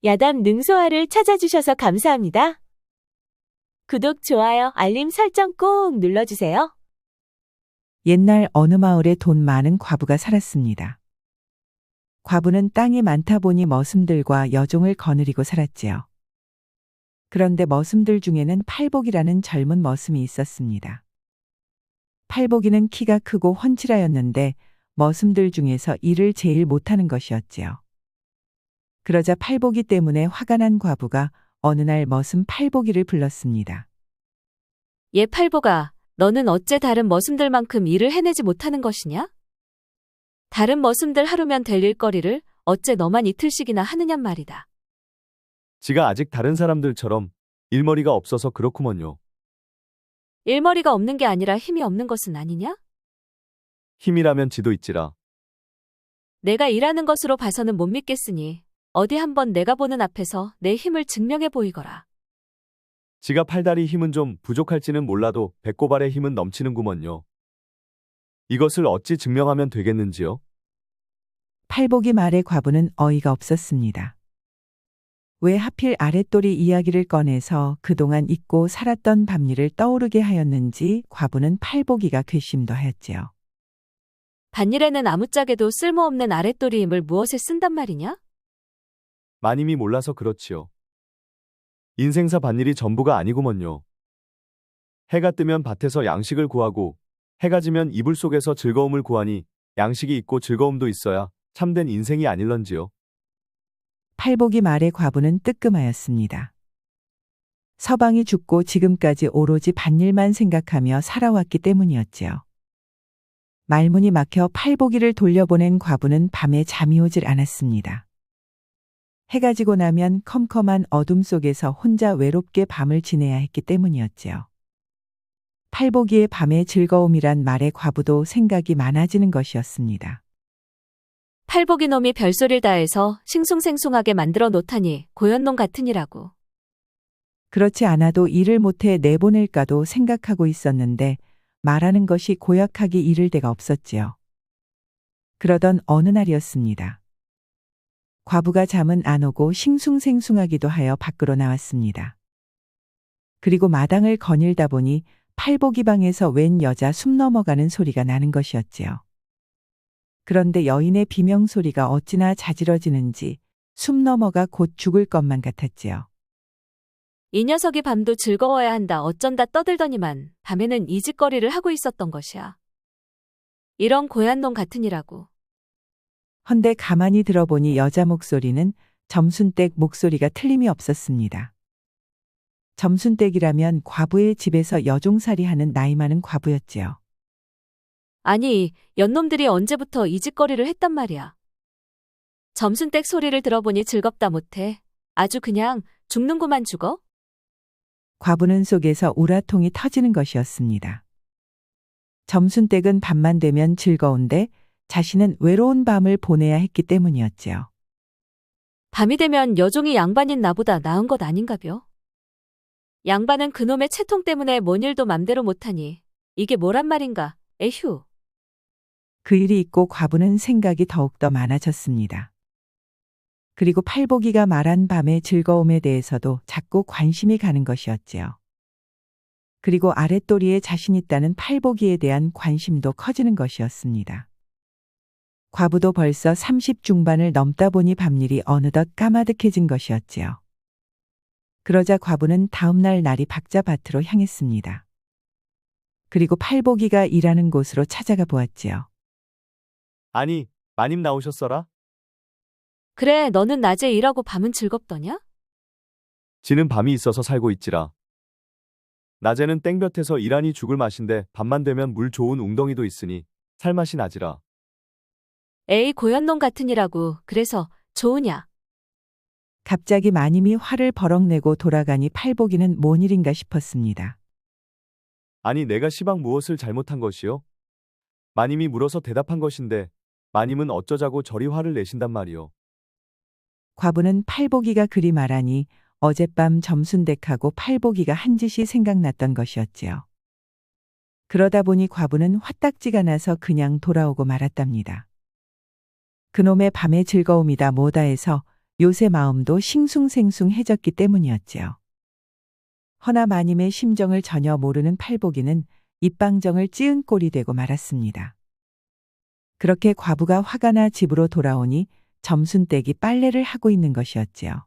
야담 능소화를 찾아주셔서 감사합니다. 구독, 좋아요, 알림 설정 꼭 눌러주세요. 옛날 어느 마을에 돈 많은 과부가 살았습니다. 과부는 땅이 많다 보니 머슴들과 여종을 거느리고 살았지요. 그런데 머슴들 중에는 팔복이라는 젊은 머슴이 있었습니다. 팔복이는 키가 크고 훤칠하였는데 머슴들 중에서 일을 제일 못하는 것이었지요. 그러자 팔복이 때문에 화가 난 과부가 어느 날 머슴 팔복이를 불렀습니다. 얘 팔복아, 너는 어째 다른 머슴들만큼 일을 해내지 못하는 것이냐? 다른 머슴들 하루면 될 일거리를 어째 너만 이틀씩이나 하느냔 말이다. 지가 아직 다른 사람들처럼 일머리가 없어서 그렇구먼요. 일머리가 없는 게 아니라 힘이 없는 것은 아니냐? 힘이라면 지도 있지라. 내가 일하는 것으로 봐서는 못 믿겠으니 어디 한번 내가 보는 앞에서 내 힘을 증명해 보이거라. 지가 팔다리 힘은 좀 부족할지는 몰라도 배꼽알의 힘은 넘치는구먼요. 이것을 어찌 증명하면 되겠는지요? 팔복이 말에 과부는 어이가 없었습니다. 왜 하필 아랫도리 이야기를 꺼내서 그동안 잊고 살았던 밤일을 떠오르게 하였는지 과부는 팔복이가 괘씸도 하였지요. 밭일에는 아무짝에도 쓸모없는 아랫도리 힘을 무엇에 쓴단 말이냐? 마님이 몰라서 그렇지요. 인생사 밭일이 전부가 아니구먼요. 해가 뜨면 밭에서 양식을 구하고 해가 지면 이불 속에서 즐거움을 구하니 양식이 있고 즐거움도 있어야 참된 인생이 아닐런지요. 팔복이 말에 과부는 뜨끔하였습니다. 서방이 죽고 지금까지 오로지 밭일만 생각하며 살아왔기 때문이었지요. 말문이 막혀 팔복이를 돌려보낸 과부는 밤에 잠이 오질 않았습니다. 해가 지고 나면 컴컴한 어둠 속에서 혼자 외롭게 밤을 지내야 했기 때문이었지요. 팔복이의 밤의 즐거움이란 말에 과부도 생각이 많아지는 것이었습니다. 팔복이 놈이 별소리를 다해서 싱숭생숭하게 만들어 놓다니 고연놈 같으니라고. 그렇지 않아도 일을 못해 내보낼까도 생각하고 있었는데 말하는 것이 고약하기 이를 데가 없었지요. 그러던 어느 날이었습니다. 과부가 잠은 안 오고 싱숭생숭하기도 하여 밖으로 나왔습니다. 그리고 마당을 거닐다 보니 팔복이 방에서 웬 여자 숨 넘어가는 소리가 나는 것이었지요. 그런데 여인의 비명소리가 어찌나 자지러지는지 숨 넘어가 곧 죽을 것만 같았지요. 이 녀석이 밤도 즐거워야 한다 어쩐다 떠들더니만 밤에는 이 짓거리를 하고 있었던 것이야. 이런 고얀 놈 같으니라고. 헌데 가만히 들어보니 여자 목소리는 점순댁 목소리가 틀림이 없었습니다. 점순댁이라면 과부의 집에서 여종살이 하는 나이 많은 과부였지요. 아니, 연놈들이 언제부터 이 짓거리를 했단 말이야. 점순댁 소리를 들어보니 즐겁다 못해. 아주 그냥 죽는구만 죽어? 과부는 속에서 우라통이 터지는 것이었습니다. 점순댁은 밤만 되면 즐거운데 자신은 외로운 밤을 보내야 했기 때문이었지요. 밤이 되면 여종이 양반인 나보다 나은 것 아닌가벼? 양반은 그놈의 채통 때문에 뭔 일도 맘대로 못하니 이게 뭐란 말인가, 에휴. 그 일이 있고 과부는 생각이 더욱더 많아졌습니다. 그리고 팔복이가 말한 밤의 즐거움에 대해서도 자꾸 관심이 가는 것이었지요. 그리고 아랫도리에 자신 있다는 팔복이에 대한 관심도 커지는 것이었습니다. 과부도 벌써 30 중반을 넘다 보니 밤일이 어느덧 까마득해진 것이었지요. 그러자 과부는 다음날 날이 박자밭으로 향했습니다. 그리고 팔복이가 일하는 곳으로 찾아가 보았지요. 아니, 마님 나오셨어라? 그래, 너는 낮에 일하고 밤은 즐겁더냐? 지는 밤이 있어서 살고 있지라. 낮에는 땡볕에서 일하니 죽을 맛인데 밤만 되면 물 좋은 웅덩이도 있으니 살맛이 나지라. 에이, 고얀 놈 같으니라고. 그래서 좋으냐? 갑자기 마님이 화를 버럭내고 돌아가니 팔복이는 뭔 일인가 싶었습니다. 아니 내가 시방 무엇을 잘못한 것이요? 마님이 물어서 대답한 것인데 마님은 어쩌자고 저리 화를 내신단 말이요. 과부는 팔복이가 그리 말하니 어젯밤 점순댁하고 팔복이가 한 짓이 생각났던 것이었지요. 그러다 보니 과부는 화딱지가 나서 그냥 돌아오고 말았답니다. 그놈의 밤의 즐거움이다 뭐다 해서 요새 마음도 싱숭생숭해졌기 때문이었지요. 허나 마님의 심정을 전혀 모르는 팔복이는 입방정을 찌은 꼴이 되고 말았습니다. 그렇게 과부가 화가 나 집으로 돌아오니 점순댁이 빨래를 하고 있는 것이었지요.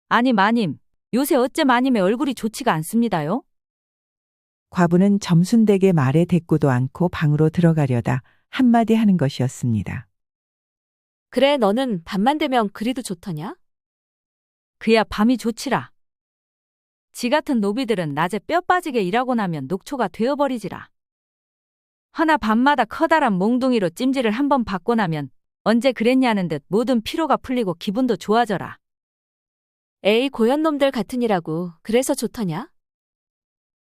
아니 마님, 요새 어째 마님의 얼굴이 좋지가 않습니다요? 과부는 점순댁의 말에 대꾸도 않고 방으로 들어가려다 한마디 하는 것이었습니다. 그래, 너는 밤만 되면 그리도 좋더냐? 그야 밤이 좋지라. 지 같은 노비들은 낮에 뼈 빠지게 일하고 나면 녹초가 되어버리지라. 허나 밤마다 커다란 몽둥이로 찜질을 한번 받고 나면 언제 그랬냐는 듯 모든 피로가 풀리고 기분도 좋아져라. 에이, 고연놈들 같으니라고. 그래서 좋더냐?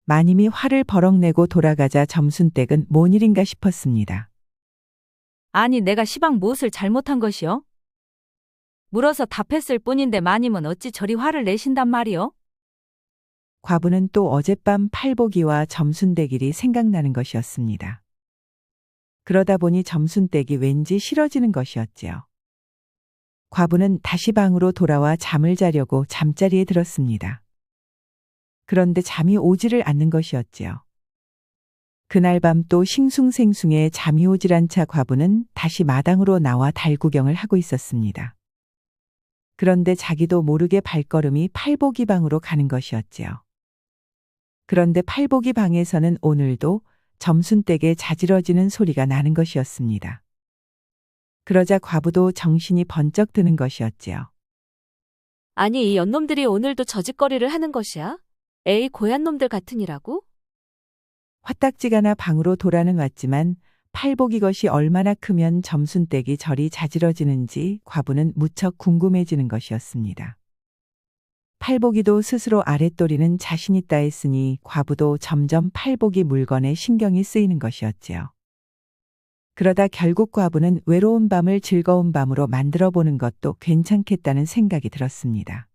마님이 화를 버럭내고 돌아가자 점순댁은 뭔 일인가 싶었습니다. 아니 내가 시방 무엇을 잘못한 것이요? 물어서 답했을 뿐인데 마님은 어찌 저리 화를 내신단 말이요? 과부는 또 어젯밤 팔복이와 점순댁 일이 생각나는 것이었습니다. 그러다 보니 점순댁이 왠지 싫어지는 것이었지요. 과부는 다시 방으로 돌아와 잠을 자려고 잠자리에 들었습니다. 그런데 잠이 오지를 않는 것이었지요. 그날 밤 또 싱숭생숭해 잠이 오질 않자 과부는 다시 마당으로 나와 달 구경을 하고 있었습니다. 그런데 자기도 모르게 발걸음이 팔복이 방으로 가는 것이었지요. 그런데 팔복이 방에서는 오늘도 점순댁에 자지러지는 소리가 나는 것이었습니다. 그러자 과부도 정신이 번쩍 드는 것이었지요. 아니, 이 연놈들이 오늘도 저짓거리를 하는 것이야? 에이, 고얀놈들 같으니라고? 화딱지가 나 방으로 돌아는 왔지만 팔복이 것이 얼마나 크면 점순댁이 저리 자지러지는지 과부는 무척 궁금해지는 것이었습니다. 팔복이도 스스로 아랫도리는 자신 있다 했으니 과부도 점점 팔복이 물건에 신경이 쓰이는 것이었지요. 그러다 결국 과부는 외로운 밤을 즐거운 밤으로 만들어 보는 것도 괜찮겠다는 생각이 들었습니다.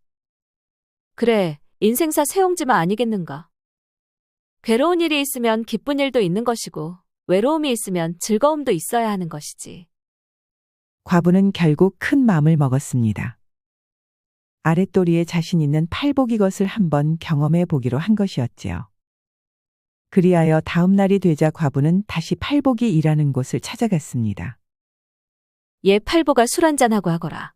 그래, 인생사 세옹지마 아니겠는가? 괴로운 일이 있으면 기쁜 일도 있는 것이고, 외로움이 있으면 즐거움도 있어야 하는 것이지. 과부는 결국 큰 마음을 먹었습니다. 아랫도리에 자신 있는 팔복이 것을 한번 경험해 보기로 한 것이었지요. 그리하여 다음 날이 되자 과부는 다시 팔복이 일하는 곳을 찾아갔습니다. 얘 팔보가 술 한잔하고 하거라.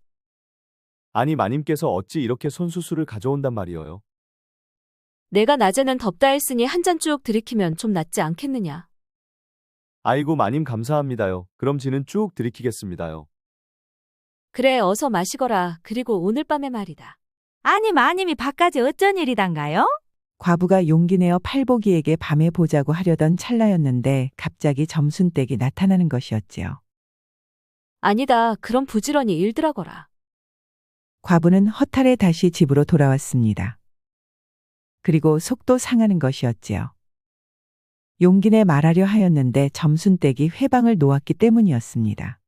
아니 마님께서 어찌 이렇게 손수술을 가져온단 말이어요. 내가 낮에는 덥다 했으니 한 잔 쭉 들이키면 좀 낫지 않겠느냐. 아이고 마님 감사합니다요. 그럼 지는 쭉 들이키겠습니다요. 그래, 어서 마시거라. 그리고 오늘 밤에 말이다. 아니 마님이 밖까지 어쩐 일이단가요? 과부가 용기 내어 팔복이에게 밤에 보자고 하려던 찰나였는데 갑자기 점순댁이 나타나는 것이었지요. 아니다, 그럼 부지런히 일들어거라. 과부는 허탈해 다시 집으로 돌아왔습니다. 그리고 속도 상하는 것이었지요. 용기 내 말하려 하였는데 점순댁이 회방을 놓았기 때문이었습니다.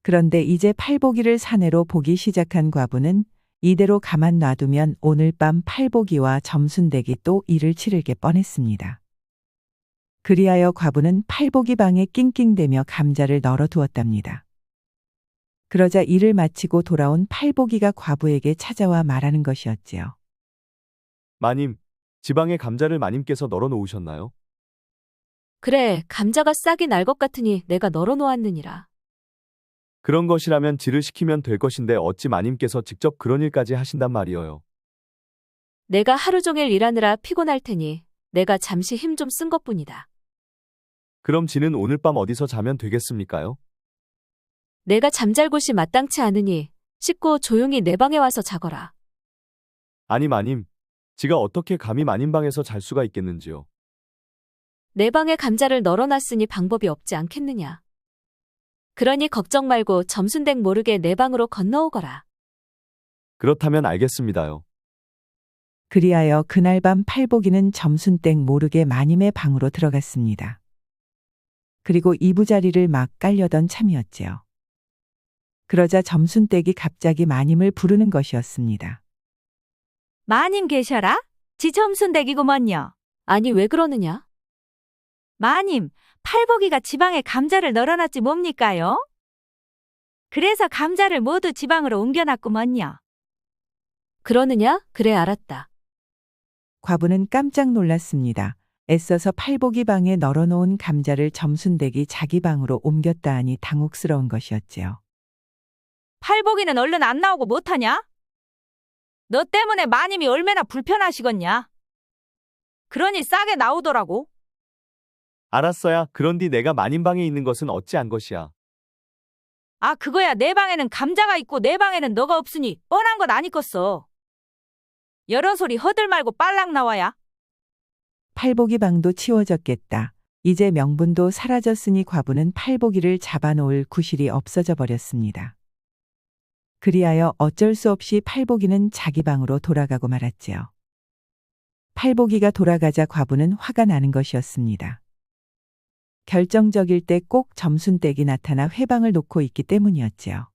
그런데 이제 팔복이를 사내로 보기 시작한 과부는 이대로 가만 놔두면 오늘 밤 팔복이와 점순댁이 또 일을 치르게 뻔했습니다. 그리하여 과부는 팔복이 방에 낑낑대며 감자를 널어두었답니다. 그러자 일을 마치고 돌아온 팔복이가 과부에게 찾아와 말하는 것이었지요. 마님, 지방에 감자를 마님께서 널어 놓으셨나요? 그래, 감자가 싹이 날 것 같으니 내가 널어놓았느니라. 그런 것이라면 질을 시키면 될 것인데 어찌 마님께서 직접 그런 일까지 하신단 말이어요. 내가 하루 종일 일하느라 피곤할 테니 내가 잠시 힘 좀 쓴 것뿐이다. 그럼 지는 오늘 밤 어디서 자면 되겠습니까요? 내가 잠잘 곳이 마땅치 않으니 씻고 조용히 내 방에 와서 자거라. 아니 마님, 지가 어떻게 감히 마님 방에서 잘 수가 있겠는지요. 내 방에 감자를 널어놨으니 방법이 없지 않겠느냐. 그러니 걱정 말고 점순댁 모르게 내 방으로 건너오거라. 그렇다면 알겠습니다요. 그리하여 그날 밤 팔복이는 점순댁 모르게 마님의 방으로 들어갔습니다. 그리고 이부자리를 막 깔려던 참이었지요. 그러자 점순댁이 갑자기 마님을 부르는 것이었습니다. 마님 계셔라? 지 점순댁이구먼요. 아니, 왜 그러느냐? 마님, 팔복이가 지방에 감자를 널어놨지 뭡니까요? 그래서 감자를 모두 지방으로 옮겨놨구먼요. 그러느냐? 그래, 알았다. 과부는 깜짝 놀랐습니다. 애써서 팔복이 방에 널어놓은 감자를 점순댁이 자기 방으로 옮겼다 하니 당혹스러운 것이었지요. 팔복이는 얼른 안 나오고 못하냐? 너 때문에 마님이 얼마나 불편하시겠냐? 그러니 싸게 나오더라고. 알았어야. 그런디 내가 마님방에 있는 것은 어찌 안 것이야. 아, 그거야. 내 방에는 감자가 있고 내 방에는 너가 없으니 뻔한 것 아니겠어. 여러 소리 허들 말고 빨랑 나와야. 팔복이 방도 치워졌겠다. 이제 명분도 사라졌으니 과부는 팔복이를 잡아놓을 구실이 없어져 버렸습니다. 그리하여 어쩔 수 없이 팔복이는 자기 방으로 돌아가고 말았지요. 팔복이가 돌아가자 과부는 화가 나는 것이었습니다. 결정적일 때 꼭 점순댁이 나타나 회방을 놓고 있기 때문이었지요.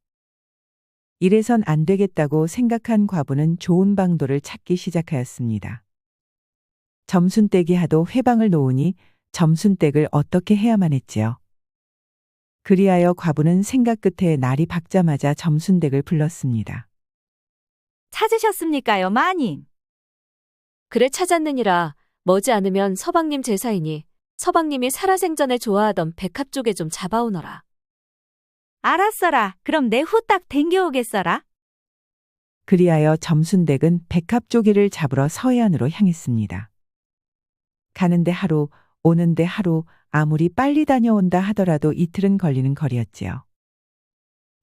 이래선 안 되겠다고 생각한 과부는 좋은 방도를 찾기 시작하였습니다. 점순댁이 하도 회방을 놓으니 점순댁을 어떻게 해야만 했지요. 그리하여 과부는 생각 끝에 날이 밝자마자 점순댁을 불렀습니다. 찾으셨습니까요, 마님? 그래, 찾았느니라. 머지않으면 서방님 제사이니 서방님이 살아생전에 좋아하던 백합 쪽에 좀 잡아오너라. 알았어라. 그럼 내 후딱 댕겨오겠어라. 그리하여 점순댁은 백합조개를 잡으러 서해안으로 향했습니다. 가는데 하루, 오는데 하루, 아무리 빨리 다녀온다 하더라도 이틀은 걸리는 거리였지요.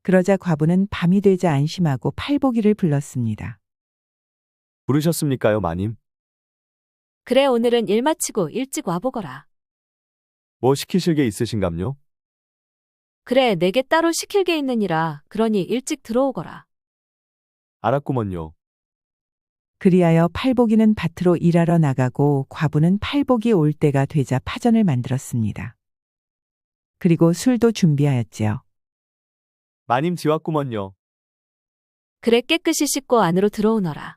그러자 과부는 밤이 되자 안심하고 팔복이를 불렀습니다. 부르셨습니까요, 마님? 그래, 오늘은 일 마치고 일찍 와보거라. 뭐 시키실 게 있으신감요? 그래, 내게 따로 시킬 게 있느니라. 그러니 일찍 들어오거라. 알았구먼요. 그리하여 팔복이는 밭으로 일하러 나가고 과부는 팔복이 올 때가 되자 파전을 만들었습니다. 그리고 술도 준비하였지요. 마님 지왔구먼요. 그래, 깨끗이 씻고 안으로 들어오너라.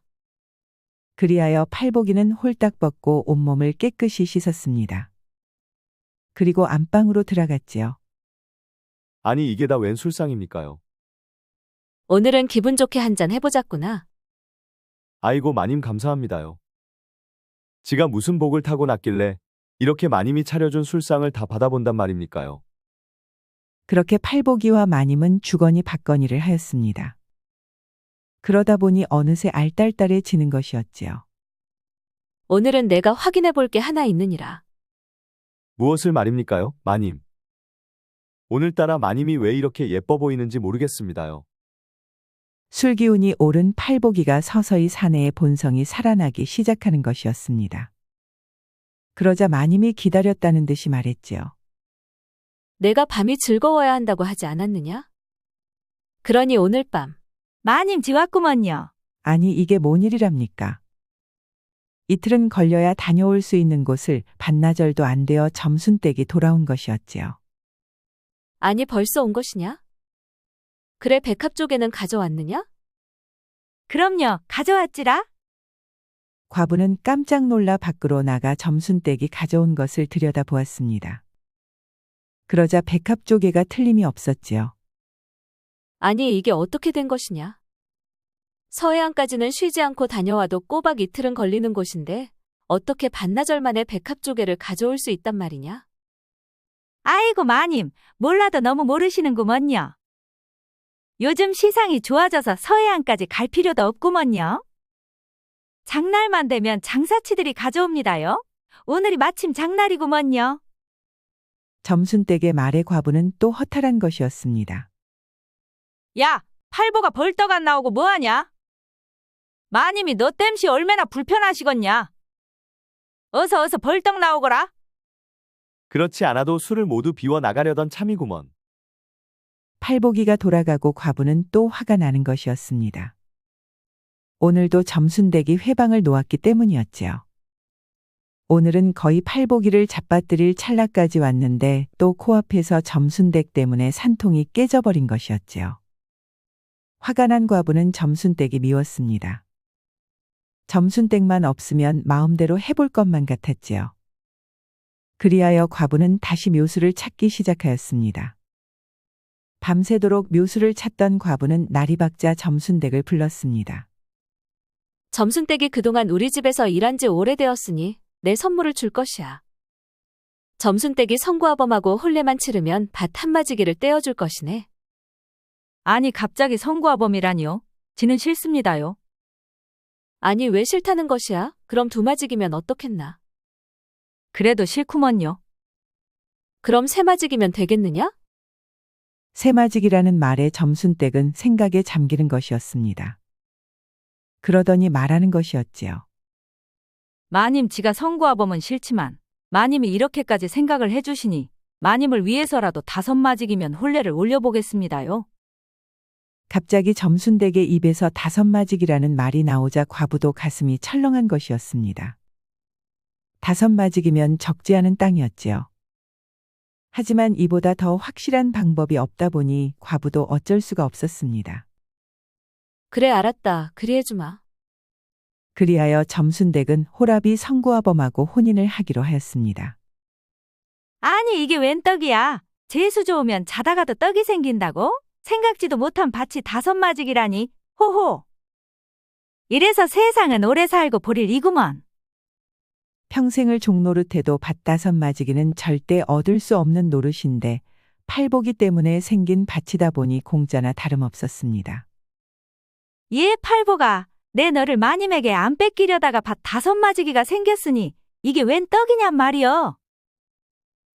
그리하여 팔복이는 홀딱 벗고 온몸을 깨끗이 씻었습니다. 그리고 안방으로 들어갔지요. 아니 이게 다 웬 술상입니까요? 오늘은 기분 좋게 한잔 해보자꾸나. 아이고 마님 감사합니다요. 지가 무슨 복을 타고 났길래 이렇게 마님이 차려준 술상을 다 받아본단 말입니까요? 그렇게 팔복이와 마님은 주거니 받거니를 하였습니다. 그러다 보니 어느새 알딸딸해지는 것이었지요. 오늘은 내가 확인해 볼 게 하나 있느니라. 무엇을 말입니까요, 마님? 오늘따라 마님이 왜 이렇게 예뻐 보이는지 모르겠습니다요. 술기운이 오른 팔복이가 서서히 사내의 본성이 살아나기 시작하는 것이었습니다. 그러자 마님이 기다렸다는 듯이 말했지요. 내가 밤이 즐거워야 한다고 하지 않았느냐? 그러니 오늘 밤 마님 지왔구먼요. 아니 이게 뭔 일이랍니까? 이틀은 걸려야 다녀올 수 있는 곳을 반나절도 안 되어 점순댁이 돌아온 것이었지요. 아니 벌써 온 것이냐? 그래, 백합 쪽에는 가져왔느냐? 그럼요. 가져왔지라. 과부는 깜짝 놀라 밖으로 나가 점순댁이 가져온 것을 들여다보았습니다. 그러자 백합조개가 틀림이 없었지요. 아니 이게 어떻게 된 것이냐? 서해안까지는 쉬지 않고 다녀와도 꼬박 이틀은 걸리는 곳인데 어떻게 반나절 만에 백합 조개를 가져올 수 있단 말이냐? 아이고 마님, 몰라도 너무 모르시는구먼요. 요즘 시상이 좋아져서 서해안까지 갈 필요도 없구먼요. 장날만 되면 장사치들이 가져옵니다요. 오늘이 마침 장날이구먼요. 점순댁의 말에 과부는 또 허탈한 것이었습니다. 야, 팔보가 벌떡 안 나오고 뭐하냐? 마님이 너 땜시 얼마나 불편하시겠냐? 어서 벌떡 나오거라. 그렇지 않아도 술을 모두 비워 나가려던 참이구먼. 팔복이가 돌아가고 과부는 또 화가 나는 것이었습니다. 오늘도 점순댁이 회방을 놓았기 때문이었지요. 오늘은 거의 팔복이를 잡아뜨릴 찰나까지 왔는데 또 코앞에서 점순댁 때문에 산통이 깨져버린 것이었지요. 화가 난 과부는 점순댁이 미웠습니다. 점순댁만 없으면 마음대로 해볼 것만 같았지요. 그리하여 과부는 다시 묘수를 찾기 시작하였습니다. 밤새도록 묘수를 찾던 과부는 날이 밝자 점순댁을 불렀습니다. 점순댁이 그동안 우리 집에서 일한 지 오래되었으니 내 선물을 줄 것이야. 점순댁이 성구아범하고 혼례만 치르면 밭 한마지기를 떼어줄 것이네. 아니 갑자기 성구아범이라니요? 지는 싫습니다요. 아니 왜 싫다는 것이야? 그럼 두마지기면 어떻겠나? 그래도 싫구먼요. 그럼 세마지기면 되겠느냐? 세마직이라는 말에 점순댁은 생각에 잠기는 것이었습니다. 그러더니 말하는 것이었지요. 마님 지가 성구아범은 싫지만 마님이 이렇게까지 생각을 해주시니 마님을 위해서라도 5마직이면 혼례를 올려보겠습니다요. 갑자기 점순댁의 입에서 5마직이라는 말이 나오자 과부도 가슴이 철렁한 것이었습니다. 5마직이면 적지 않은 땅이었지요. 하지만 이보다 더 확실한 방법이 없다 보니 과부도 어쩔 수가 없었습니다. 그래 알았다. 그리 해주마. 그리하여 점순댁은 호랍이 성구아범하고 혼인을 하기로 하였습니다. 아니 이게 웬 떡이야. 재수 좋으면 자다가도 떡이 생긴다고? 생각지도 못한 밭이 5마직이라니. 호호. 이래서 세상은 오래 살고 보릴 이구먼. 평생을 종노릇해도 밭 5마지기는 절대 얻을 수 없는 노릇인데 팔보기 때문에 생긴 밭이다 보니 공짜나 다름없었습니다. 예 팔보가 내 너를 마님에게 안 뺏기려다가 밭 5마지기가 생겼으니 이게 웬 떡이냔 말이여.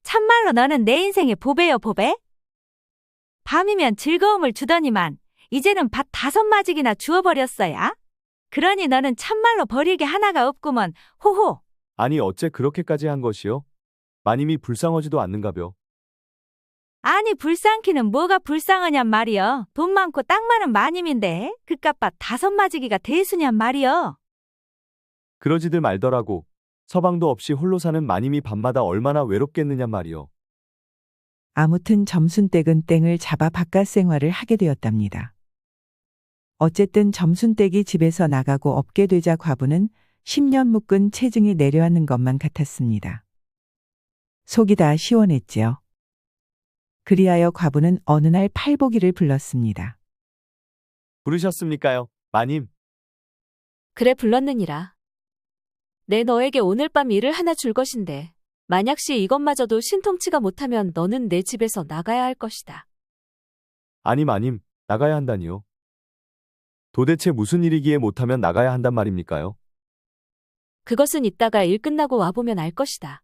참말로 너는 내 인생의 보배여 보배? 밤이면 즐거움을 주더니만 이제는 밭 5마지기나 주워버렸어야. 그러니 너는 참말로 버릴 게 하나가 없구먼. 호호. 아니 어째 그렇게까지 한 것이요? 마님이 불쌍하지도 않는가벼. 아니 불쌍키는 뭐가 불쌍하냔 말이여. 돈 많고 땅 많은 마님인데 그깟 밭 5마지기가 대수냔 말이여. 그러지들 말더라고. 서방도 없이 홀로 사는 마님이 밤마다 얼마나 외롭겠느냐 말이요. 아무튼 점순댁은 땡을 잡아 바깥 생활을 하게 되었답니다. 어쨌든 점순댁이 집에서 나가고 없게 되자 과부는 10년 묶은 체증이 내려앉는 것만 같았습니다. 속이 다 시원했지요. 그리하여 과부는 어느 날 팔보기를 불렀습니다. 부르셨습니까요, 마님? 그래 불렀느니라. 내 너에게 오늘 밤 일을 하나 줄 것인데 만약시 이것마저도 신통치가 못하면 너는 내 집에서 나가야 할 것이다. 아니 마님, 나가야 한다니요. 도대체 무슨 일이기에 못하면 나가야 한단 말입니까요? 그것은 이따가 일 끝나고 와보면 알 것이다.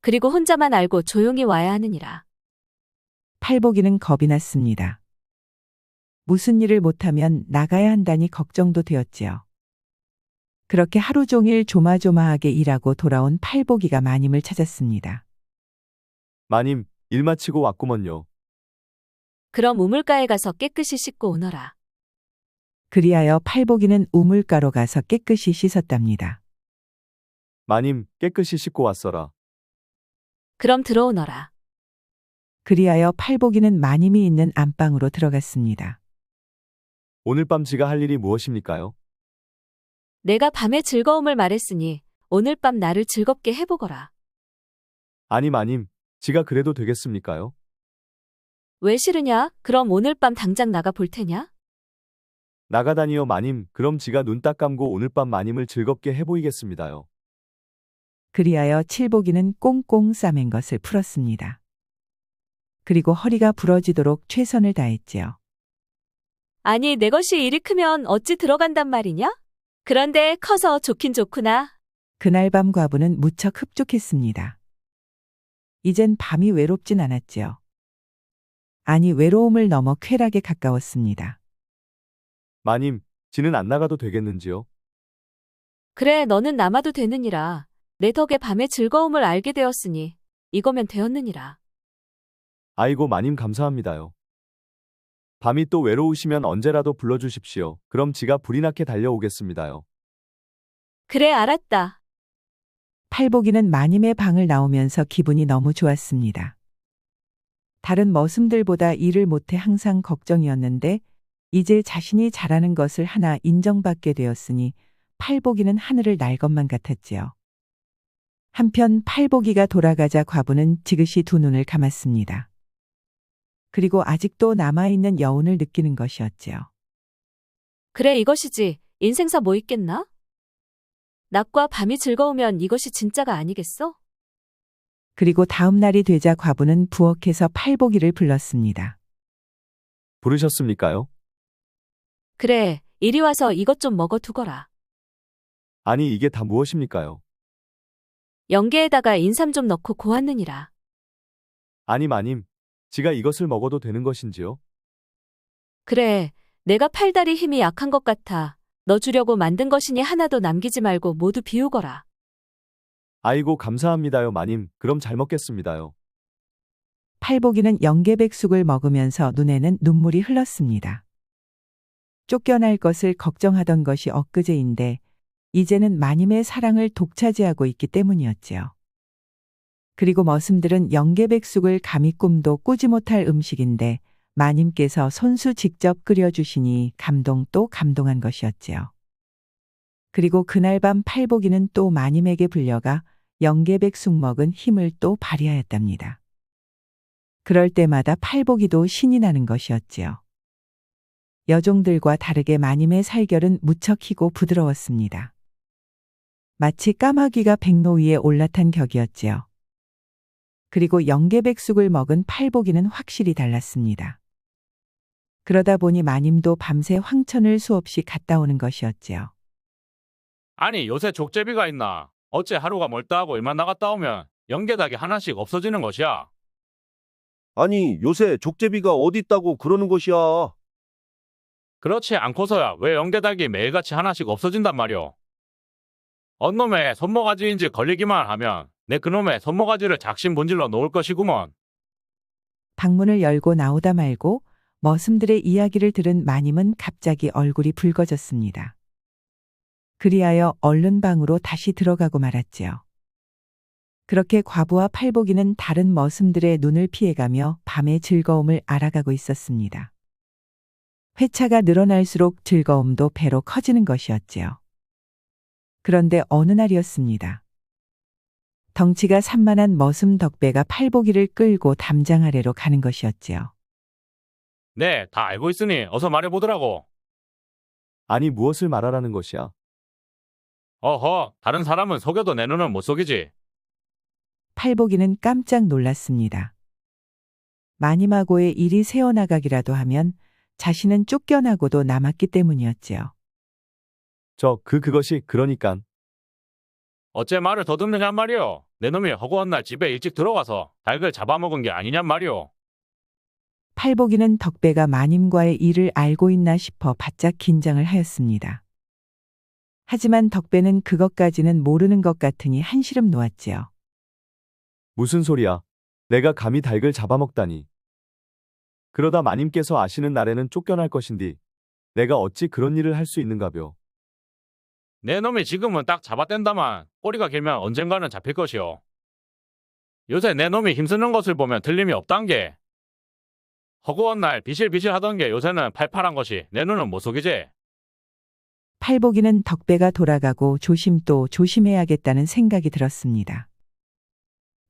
그리고 혼자만 알고 조용히 와야 하느니라. 팔보기는 겁이 났습니다. 무슨 일을 못하면 나가야 한다니 걱정도 되었지요. 그렇게 하루 종일 조마조마하게 일하고 돌아온 팔보기가 마님을 찾았습니다. 마님, 일 마치고 왔구먼요. 그럼 우물가에 가서 깨끗이 씻고 오너라. 그리하여 팔보기는 우물가로 가서 깨끗이 씻었답니다. 마님, 깨끗이 씻고 왔어라. 그럼 들어오너라. 그리하여 팔보기는 마님이 있는 안방으로 들어갔습니다. 오늘 밤 지가 할 일이 무엇입니까요? 내가 밤의 즐거움을 말했으니 오늘 밤 나를 즐겁게 해보거라. 아니 마님, 지가 그래도 되겠습니까요? 왜 싫으냐? 그럼 오늘 밤 당장 나가 볼 테냐? 나가다니요 마님, 그럼 지가 눈 딱 감고 오늘 밤 마님을 즐겁게 해보이겠습니다요. 그리하여 칠보기는 꽁꽁 싸맨 것을 풀었습니다. 그리고 허리가 부러지도록 최선을 다했지요. 아니 내 것이 일이 크면 어찌 들어간단 말이냐? 그런데 커서 좋긴 좋구나. 그날 밤 과부는 무척 흡족했습니다. 이젠 밤이 외롭진 않았지요. 아니 외로움을 넘어 쾌락에 가까웠습니다. 마님, 지는 안 나가도 되겠는지요? 그래 너는 남아도 되느니라. 내 덕에 밤의 즐거움을 알게 되었으니 이거면 되었느니라. 아이고 마님 감사합니다요. 밤이 또 외로우시면 언제라도 불러주십시오. 그럼 지가 불이 나게 달려오겠습니다요. 그래 알았다. 팔보기는 마님의 방을 나오면서 기분이 너무 좋았습니다. 다른 머슴들보다 일을 못해 항상 걱정이었는데 이제 자신이 잘하는 것을 하나 인정받게 되었으니 팔보기는 하늘을 날 것만 같았지요. 한편 팔보기가 돌아가자 과부는 지그시 두 눈을 감았습니다. 그리고 아직도 남아있는 여운을 느끼는 것이었지요. 그래, 이것이지. 인생사 뭐 있겠나? 낮과 밤이 즐거우면 이것이 진짜가 아니겠어? 그리고 다음 날이 되자 과부는 부엌에서 팔보기를 불렀습니다. 부르셨습니까요? 그래, 이리 와서 이것 좀 먹어 두거라. 아니, 이게 다 무엇입니까요? 영계에다가 인삼 좀 넣고 고았느니라. 아니, 마님, 지가 이것을 먹어도 되는 것인지요? 그래, 내가 팔다리 힘이 약한 것 같아. 너 주려고 만든 것이니 하나도 남기지 말고 모두 비우거라. 아이고, 감사합니다요, 마님. 그럼 잘 먹겠습니다요. 팔보기는 영계백숙을 먹으면서 눈에는 눈물이 흘렀습니다. 쫓겨날 것을 걱정하던 것이 엊그제인데 이제는 마님의 사랑을 독차지하고 있기 때문이었지요. 그리고 머슴들은 영계백숙을 감히 꿈도 꾸지 못할 음식인데 마님께서 손수 직접 끓여주시니 감동 또 감동한 것이었지요. 그리고 그날 밤 팔보기는 또 마님에게 불려가 영계백숙 먹은 힘을 또 발휘하였답니다. 그럴 때마다 팔보기도 신이 나는 것이었지요. 여종들과 다르게 마님의 살결은 무척 희고 부드러웠습니다. 마치 까마귀가 백로 위에 올라탄 격이었지요. 그리고 영계백숙을 먹은 팔보기는 확실히 달랐습니다. 그러다 보니 마님도 밤새 황천을 수없이 갔다 오는 것이었지요. 아니, 요새 족제비가 있나? 어째 하루가 멀다 하고 일만 나갔다 오면 연계닭이 하나씩 없어지는 것이야. 아니, 요새 족제비가 어디 있다고 그러는 것이야. 그렇지 않고서야 왜 연계닭이 매일같이 하나씩 없어진단 말이오. 언놈의 손모가지인지 걸리기만 하면 내 그놈의 손모가지를 작심 분질러 놓을 것이구먼. 방문을 열고 나오다 말고 머슴들의 이야기를 들은 마님은 갑자기 얼굴이 붉어졌습니다. 그리하여 얼른 방으로 다시 들어가고 말았지요. 그렇게 과부와 팔보기는 다른 머슴들의 눈을 피해가며 밤의 즐거움을 알아가고 있었습니다. 회차가 늘어날수록 즐거움도 배로 커지는 것이었지요. 그런데 어느 날이었습니다. 덩치가 산만한 머슴 덕배가 팔보기를 끌고 담장 아래로 가는 것이었지요. 네, 다 알고 있으니 어서 말해보더라고. 아니, 무엇을 말하라는 것이야? 어허, 다른 사람은 속여도 내 눈은 못 속이지. 팔보기는 깜짝 놀랐습니다. 마님하고의 일이 새어나가기라도 하면 자신은 쫓겨나고도 남았기 때문이었지요. 그것이 그러니깐. 어째 말을 더듬느냔 말이오. 내 놈이 허구한 날 집에 일찍 들어와서 닭을 잡아먹은 게 아니냔 말이오. 팔보기는 덕배가 마님과의 일을 알고 있나 싶어 바짝 긴장을 하였습니다. 하지만 덕배는 그것까지는 모르는 것 같으니 한시름 놓았지요. 무슨 소리야? 내가 감히 닭을 잡아먹다니. 그러다 마님께서 아시는 날에는 쫓겨날 것인디 내가 어찌 그런 일을 할 수 있는가벼. 내 놈이 지금은 딱 잡아댄다만 꼬리가 길면 언젠가는 잡힐 것이오. 요새 내 놈이 힘쓰는 것을 보면 틀림이 없단 게. 허구한 날 비실비실 하던 게 요새는 팔팔한 것이 내 눈은 못 속이지. 팔보기는 덕배가 돌아가고 조심 또 조심해야겠다는 생각이 들었습니다.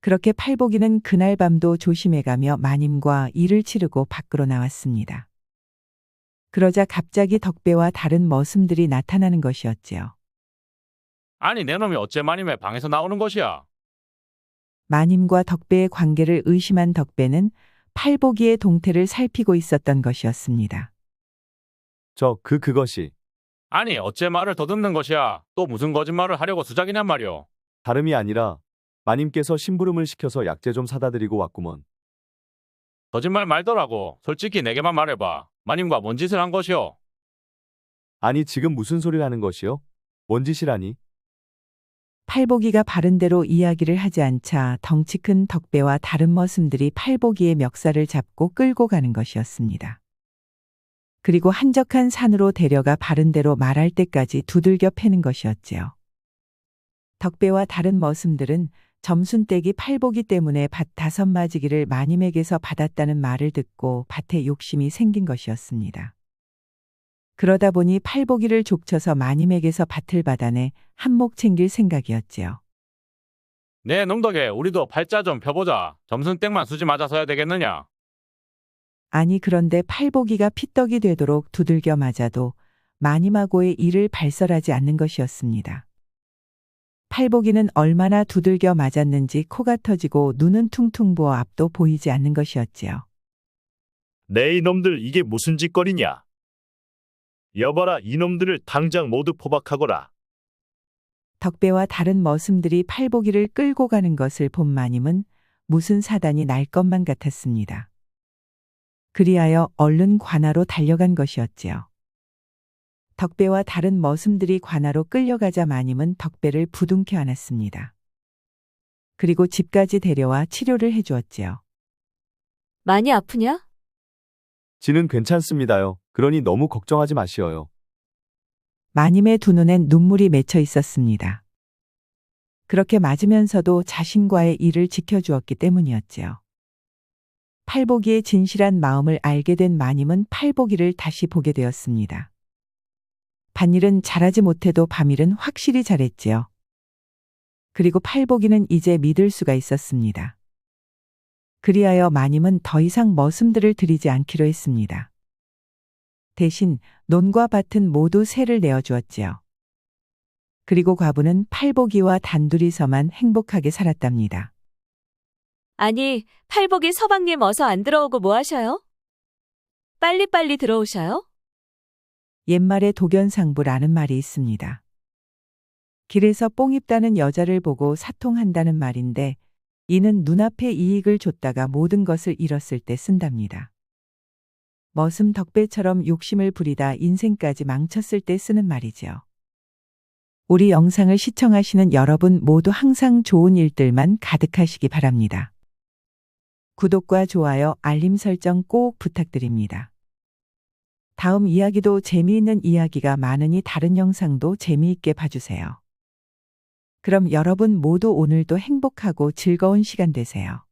그렇게 팔보기는 그날 밤도 조심해가며 마님과 일을 치르고 밖으로 나왔습니다. 그러자 갑자기 덕배와 다른 머슴들이 나타나는 것이었지요. 아니, 내 놈이 어째 마님의 방에서 나오는 것이야. 마님과 덕배의 관계를 의심한 덕배는 팔보기의 동태를 살피고 있었던 것이었습니다. 그것이 아니, 어째 말을 더듬는 것이야. 또 무슨 거짓말을 하려고 수작이냔 말이오. 다름이 아니라 마님께서 심부름을 시켜서 약재 좀 사다 드리고 왔구먼. 거짓말 말더라고. 솔직히 내게만 말해봐. 마님과 뭔 짓을 한 것이오? 아니, 지금 무슨 소리를 하는 것이요? 뭔 짓이라니? 팔보기가 바른대로 이야기를 하지 않자 덩치 큰 덕배와 다른 머슴들이 팔보기의 멱살을 잡고 끌고 가는 것이었습니다. 그리고 한적한 산으로 데려가 바른대로 말할 때까지 두들겨 패는 것이었지요. 덕배와 다른 머슴들은 점순떼기 팔보기 때문에 밭 5마지기를 마님에게서 받았다는 말을 듣고 밭에 욕심이 생긴 것이었습니다. 그러다 보니 팔보기를 족쳐서 마님에게서 밭을 받아내 한몫 챙길 생각이었지요. 내 놈 덕에 우리도 팔자 좀 펴보자. 점순땡만 수지 맞아서야 되겠느냐? 아니 그런데 팔보기가 피떡이 되도록 두들겨 맞아도 마님하고의 일을 발설하지 않는 것이었습니다. 팔보기는 얼마나 두들겨 맞았는지 코가 터지고 눈은 퉁퉁 부어 앞도 보이지 않는 것이었지요. 내 이놈들 이게 무슨 짓거리냐? 여봐라 이놈들을 당장 모두 포박하거라. 덕배와 다른 머슴들이 팔보기를 끌고 가는 것을 본 마님은 무슨 사단이 날 것만 같았습니다. 그리하여 얼른 관하로 달려간 것이었지요. 덕배와 다른 머슴들이 관하로 끌려가자 마님은 덕배를 부둥켜 안았습니다. 그리고 집까지 데려와 치료를 해주었지요. 많이 아프냐? 지는 괜찮습니다요. 그러니 너무 걱정하지 마시어요. 마님의 두 눈엔 눈물이 맺혀 있었습니다. 그렇게 맞으면서도 자신과의 일을 지켜주었기 때문이었지요. 팔보기의 진실한 마음을 알게 된 마님은 팔보기를 다시 보게 되었습니다. 밭일은 잘하지 못해도 밤일은 확실히 잘했지요. 그리고 팔보기는 이제 믿을 수가 있었습니다. 그리하여 마님은 더 이상 머슴들을 들이지 않기로 했습니다. 대신 논과 밭은 모두 세를 내어주었지요. 그리고 과부는 팔보기와 단둘이서만 행복하게 살았답니다. 아니, 팔복이 서방님 어서 안 들어오고 뭐 하셔요? 빨리빨리 들어오셔요? 옛말에 독연상부라는 말이 있습니다. 길에서 뽕 입다는 여자를 보고 사통한다는 말인데 이는 눈앞에 이익을 줬다가 모든 것을 잃었을 때 쓴답니다. 머슴 덕배처럼 욕심을 부리다 인생까지 망쳤을 때 쓰는 말이지요. 우리 영상을 시청하시는 여러분 모두 항상 좋은 일들만 가득하시기 바랍니다. 구독과 좋아요, 알림 설정 꼭 부탁드립니다. 다음 이야기도 재미있는 이야기가 많으니 다른 영상도 재미있게 봐주세요. 그럼 여러분 모두 오늘도 행복하고 즐거운 시간 되세요.